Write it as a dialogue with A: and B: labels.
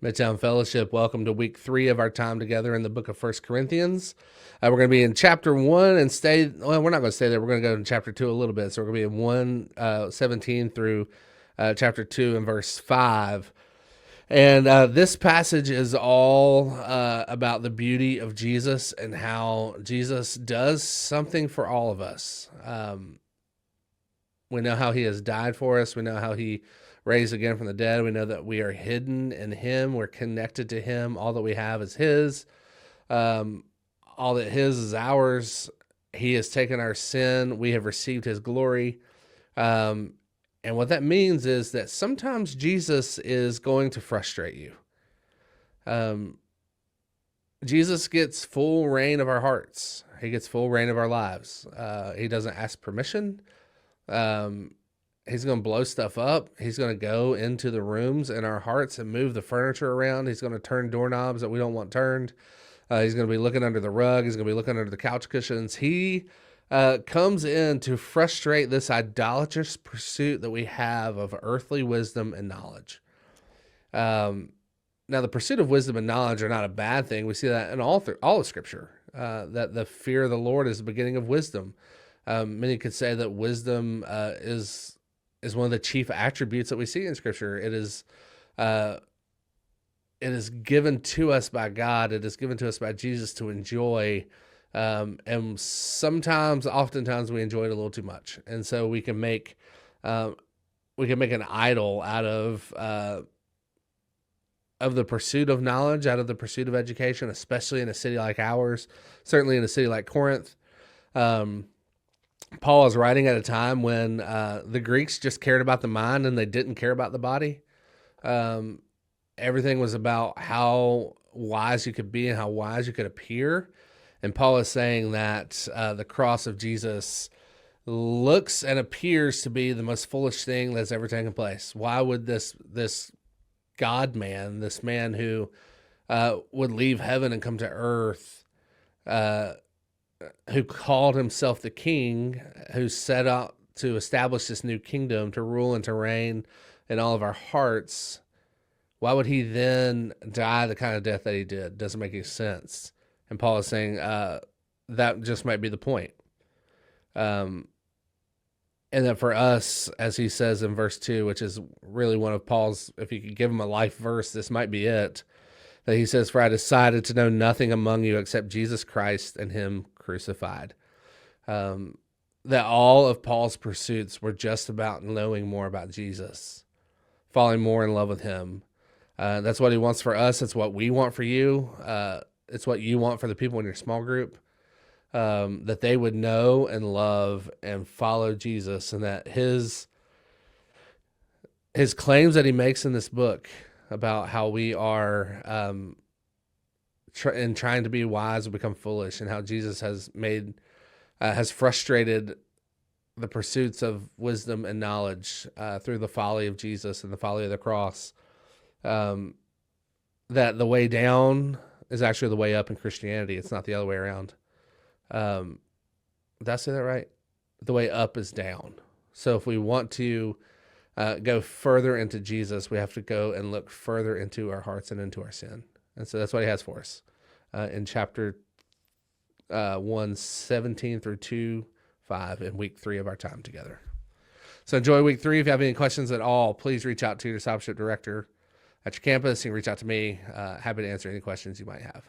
A: Midtown Fellowship, welcome to week 3 of our time together in the book of 1 Corinthians. We're going to be in chapter 1 and we're not going to stay there. We're going to go to chapter 2 a little bit. So we're going to be in 17 through chapter 2 and verse 5. And this passage is all about the beauty of Jesus and how Jesus does something for all of us. We know how he has died for us. We know how he raised again from the dead. We know that we are hidden in him. We're connected to him. All that we have is his. All that his is ours. He has taken our sin. We have received his glory. And what that means is that sometimes Jesus is going to frustrate you. Jesus gets full reign of our hearts. He gets full reign of our lives. He doesn't ask permission. He's going to blow stuff up. He's going to go into the rooms in our hearts and move the furniture around. He's going to turn doorknobs that we don't want turned. He's going to be looking under the rug. He's going to be looking under the couch cushions. He comes in to frustrate this idolatrous pursuit that we have of earthly wisdom and knowledge. Now, the pursuit of wisdom and knowledge are not a bad thing. We see that in all of Scripture, that the fear of the Lord is the beginning of wisdom. Many could say that wisdom is one of the chief attributes that we see in Scripture. It is given to us by God. It is given to us by Jesus to enjoy, and oftentimes, we enjoy it a little too much, and so we can make an idol out of the pursuit of knowledge, out of the pursuit of education, especially in a city like ours. Certainly in a city like Corinth. Paul is writing at a time when the Greeks just cared about the mind and they didn't care about the body. Everything was about how wise you could be and how wise you could appear. And Paul is saying that the cross of Jesus looks and appears to be the most foolish thing that's ever taken place. Why would this God-man, this man who would leave heaven and come to earth, who called himself the king, who set out to establish this new kingdom, to rule and to reign in all of our hearts, why would he then die the kind of death that he did? Doesn't make any sense. And Paul is saying that just might be the point. And that for us, as he says in verse 2, which is really one of Paul's, if you could give him a life verse, this might be it, that he says, "For I decided to know nothing among you except Jesus Christ and him crucified." That all of Paul's pursuits were just about knowing more about Jesus, falling more in love with him. That's what he wants for us. It's what we want for you. It's what you want for the people in your small group, that they would know and love and follow Jesus, and that his claims that he makes in this book about how we are trying to be wise will become foolish, and how Jesus has frustrated the pursuits of wisdom and knowledge through the folly of Jesus and the folly of the cross. That the way down is actually the way up in Christianity. It's not the other way around. Did I say that right? The way up is down. So if we want to go further into Jesus, we have to go and look further into our hearts and into our sin. And so that's what he has for us in chapter 1, 17 through 2, 5 in week 3 of our time together. So enjoy week 3. If you have any questions at all, please reach out to your discipleship director at your campus. You can reach out to me. Happy to answer any questions you might have.